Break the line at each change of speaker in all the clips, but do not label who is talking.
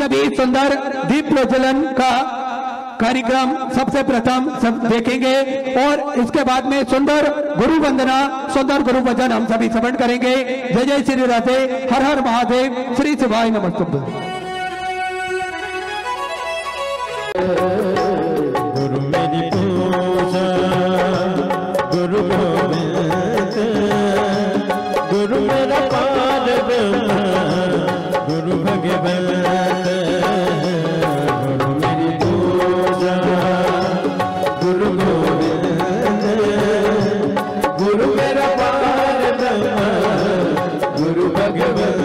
सभी सुंदर दीप प्रज्वलन का कार्यक्रम सबसे प्रथम सब देखेंगे और इसके बाद में सुंदर गुरु वंदना, सुंदर गुरु वचन हम सभी श्रवण करेंगे। जय जय श्री राधे, हर हर महादेव, श्री शिवाय नमस्तुभ्यं।
गुरु मेरी पूजा, गुरु गोविंद, गुरु मेरा पार ब्रह्म, गुरु भगवंत। गुरु मेरी पूजा, गुरु गोविंद, गुरु मेरा पार ब्रह्म, गुरु भगवंत।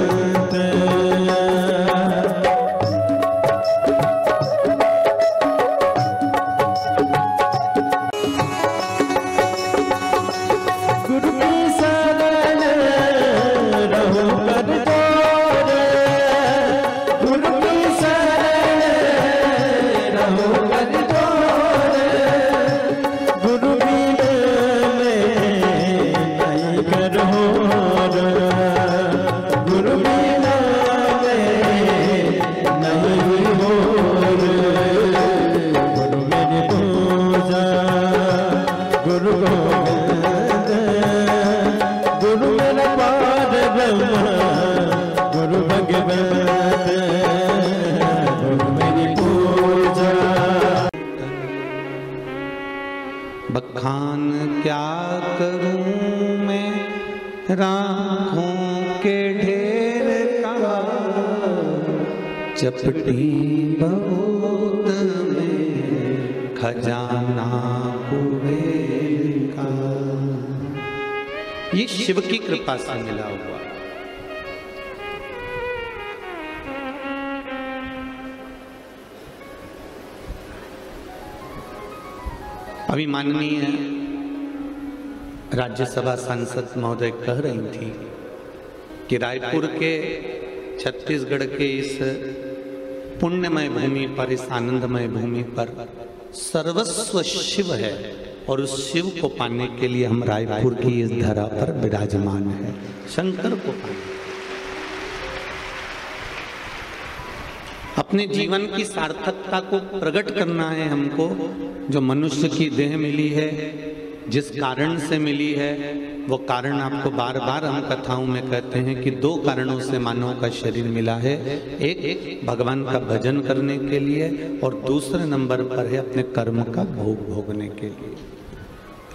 बखान क्या करूं मैं राखों के ढेर का, चपटी बहुत में खजाना कुबेर का। ये शिव की कृपा से मिला हुआ। अभी माननीय राज्यसभा सांसद महोदय कह रही थी कि रायपुर के छत्तीसगढ़ के इस पुण्यमय भूमि पर, इस आनंदमय भूमि पर सर्वस्व शिव है और उस शिव को पाने के लिए हम रायपुर की इस धरा पर विराजमान है। शंकर को पाने, अपने जीवन की सार्थकता को प्रकट करना है हमको। जो मनुष्य की देह मिली है, जिस कारण से मिली है, वो कारण आपको बार बार हम कथाओं में कहते हैं कि दो कारणों से मानव का शरीर मिला है। एक भगवान का भजन करने के लिए और दूसरे नंबर पर है अपने कर्म का भोग भोगने के लिए।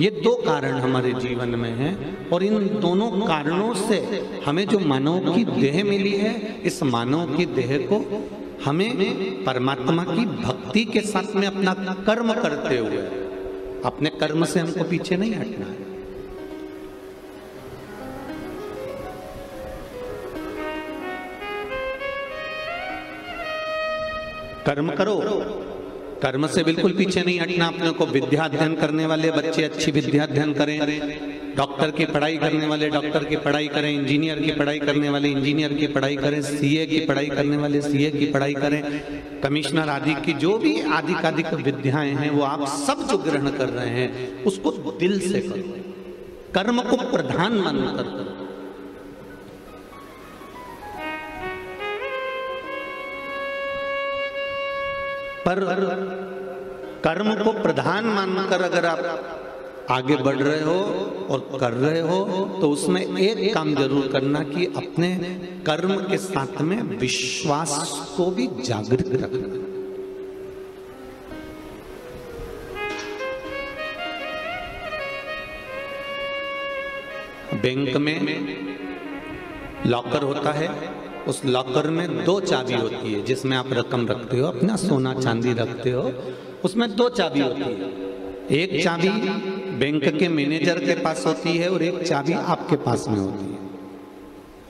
ये दो कारण हमारे जीवन में हैं और इन दोनों कारणों से हमें जो मानव की देह मिली है, इस मानव की देह को हमें परमात्मा की भक्ति के साथ में अपना कर्म करते हुए, अपने कर्म से हमको पीछे नहीं हटना है। कर्म करो, कर्म से बिल्कुल पीछे नहीं हटना। अपने को विद्या अध्ययन करने वाले बच्चे अच्छी विद्या अध्ययन करें, डॉक्टर की पढ़ाई करने वाले डॉक्टर की पढ़ाई करें, इंजीनियर की पढ़ाई करने वाले इंजीनियर की पढ़ाई करें, सीए की पढ़ाई करने वाले सीए की पढ़ाई करें, कमिश्नर आदि की जो भी आधिकाधिक विद्याएं हैं वो आप सब जो ग्रहण कर रहे हैं उसको दिल से करो, कर्म को प्रधान मानकर करो। पर कर्म को प्रधान मानकर अगर आप आगे बढ़ रहे हो और कर रहे हो तो उसमें एक काम जरूर करना कि अपने कर्म के साथ में विश्वास को भी जागृत रखना। बैंक में लॉकर होता है, उस लॉकर में दो चाबी होती है जिसमें आप रकम रखते हो, अपना सोना चांदी रखते हो। उसमें दो चाबी होती है, एक चाबी बैंक के मैनेजर के पास होती है और एक चाबी आपके पास में होती है।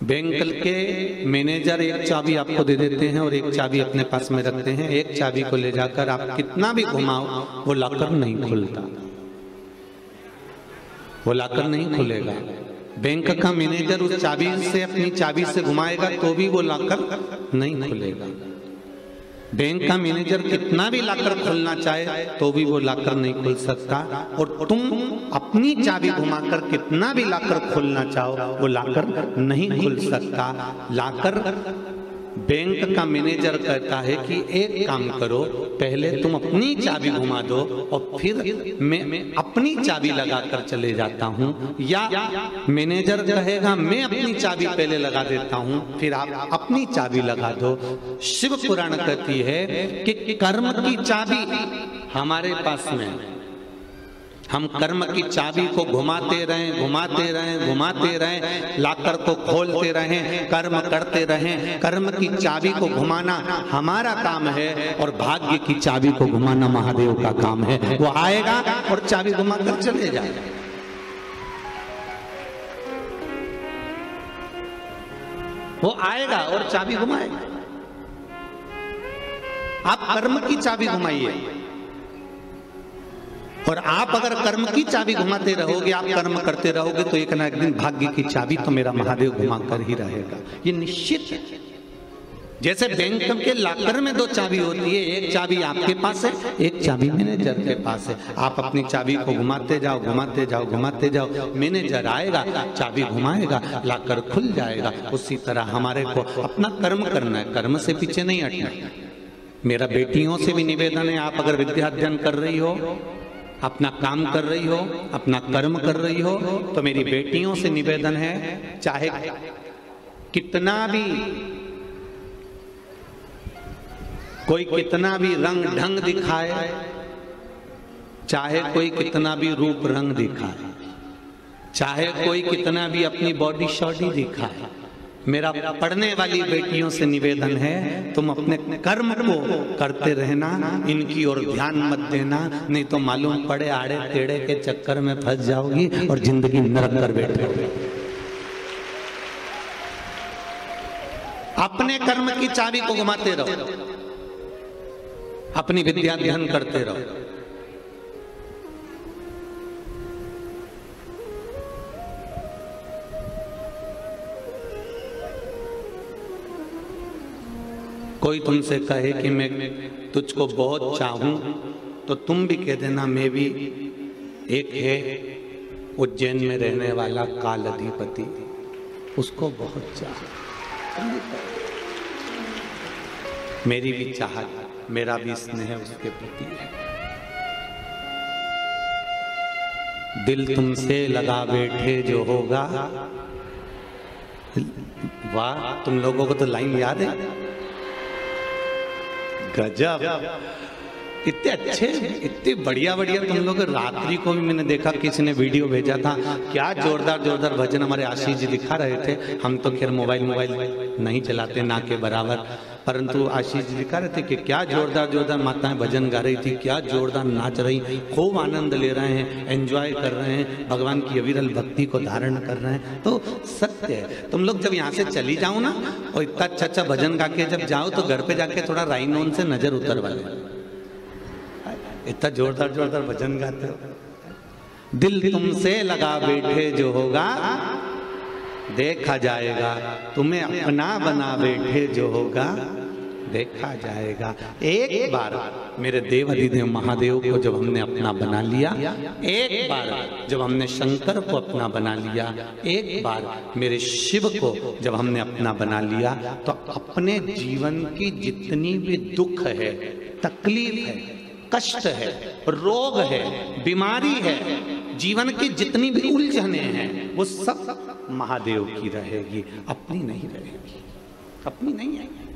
बैंक के मैनेजर एक चाबी आपको दे देते हैं और एक चाबी अपने पास में रखते हैं। एक चाबी को ले जाकर आप कितना भी घुमाओ वो लॉकर नहीं खुलता, वो लॉकर नहीं खुलेगा। बैंक का मैनेजर उस चाबी से अपनी चाबी से घुमाएगा तो भी वो लॉकर नहीं खुलेगा। बैंक का मैनेजर कितना भी लॉकर खोलना चाहे तो भी वो लॉकर नहीं खुल सकता, और तुम अपनी चाबी घुमाकर कितना भी लॉकर खोलना चाहो वो लॉकर नहीं खुल सकता। लॉकर बैंक का मैनेजर कहता है कि एक काम करो, पहले तुम अपनी चाबी घुमा दो और फिर मैं अपनी चाबी लगाकर चले जाता हूं, या मैनेजर कहेगा मैं अपनी चाबी पहले लगा देता हूं फिर आप अपनी चाबी लगा दो। शिव पुराण कहती है कि कर्म की चाबी हमारे पास में, हम कर्म की चाबी को घुमाते रहें, घुमाते रहें, घुमाते रहें, लाकर को खोलते रहें, कर्म करते रहें। कर्म की चाबी को घुमाना हमारा काम है और भाग्य की चाबी को घुमाना महादेव का काम है। वो आएगा और चाबी घुमाकर चले जाएगा। वो आएगा और चाबी घुमाएगा। आप कर्म की चाबी घुमाइए, और आप अगर कर्म की चाबी घुमाते रहोगे, आप कर्म करते रहोगे, तो एक ना एक दिन भाग्य की चाबी तो मेरा महादेव घुमा कर ही रहेगा। ये निश्चित है। जैसे बैंक के लाकर में 2 चाबी होती है, एक चाबी आपके पास है, एक चाबी मैनेजर के पास है। आप अपनी चाबी को घुमाते जाओ, घुमाते जाओ, घुमाते जाओ, मैनेजर आएगा, चाबी घुमाएगा, लाकर खुल जाएगा। उसी तरह हमारे को अपना कर्म करना है, कर्म से पीछे नहीं हटना। मेरा बेटियों से भी निवेदन है, आप अगर विद्या अध्ययन कर रही हो, अपना काम कर रही हो, अपना कर्म कर रही हो, तो मेरी बेटियों से निवेदन है, चाहे कितना भी कोई कितना भी रंग ढंग दिखाए, चाहे कोई कितना भी रूप रंग दिखाए, चाहे कोई कितना भी अपनी बॉडी शॉडी दिखाए, मेरा पढ़ने वाली बेटियों से निवेदन है, तुम अपने कर्म को करते रहना, इनकी ओर ध्यान मत देना, नहीं तो मालूम पड़े आड़े टेढ़े के चक्कर में फंस जाओगी और जिंदगी नरक कर बैठोगी। अपने कर्म की चाबी को घुमाते रहो, अपनी विद्या अध्ययन करते रहो। कोई तुमसे कहे कि मैं तुझको बहुत चाहूं, तो तुम भी कह देना मैं भी। एक है उज्जैन में रहने वाला काल अधिपति, उसको बहुत चाह, मेरी भी चाहत, मेरा भी स्नेह उसके प्रति है। दिल तुमसे लगा बैठे जो होगा, वाह, तुम लोगों को तो लाइन याद है, गजब, इतने अच्छे, इतने बढ़िया बढ़िया तुम लोग। रात्रि को भी मैंने देखा, किसी ने वीडियो भेजा था, क्या जोरदार जोरदार भजन हमारे आशीष जी दिखा रहे थे। हम तो खैर मोबाइल नहीं चलाते ना के बराबर, परंतु आशीष जी दिखा रहे थे कि क्या जोरदार जोरदार माताएं भजन गा रही थी, क्या जोरदार नाच रही, खूब आनंद ले रहे हैं, एंजॉय कर रहे हैं, भगवान की अविरल भक्ति को धारण कर रहे हैं। तो सत्य है, तुम लोग जब यहाँ से चली जाओ ना और इतना अच्छा भजन गा के जब जाओ, तो घर पे जाके थोड़ा राइनोन से नजर उतरवा ले, इतना जोरदार जोरदार भजन गाते हो। दिल तुमसे लगा बैठे जो होगा देखा जाएगा, तुम्हें अपना बना बैठे जो होगा देखा जाएगा। एक बार मेरे देव अधिदेव महादेव को जब हमने अपना बना लिया, एक बार जब हमने शंकर को अपना बना लिया, एक बार मेरे शिव को जब हमने अपना बना लिया, तो अपने जीवन की जितनी भी दुख है, तकलीफ है, कष्ट है, रोग है, बीमारी है, जीवन की जितनी भी उलझने हैं, वो सब महादेव की रहेगी, अपनी नहीं रहेगी, अपनी नहीं आएगी।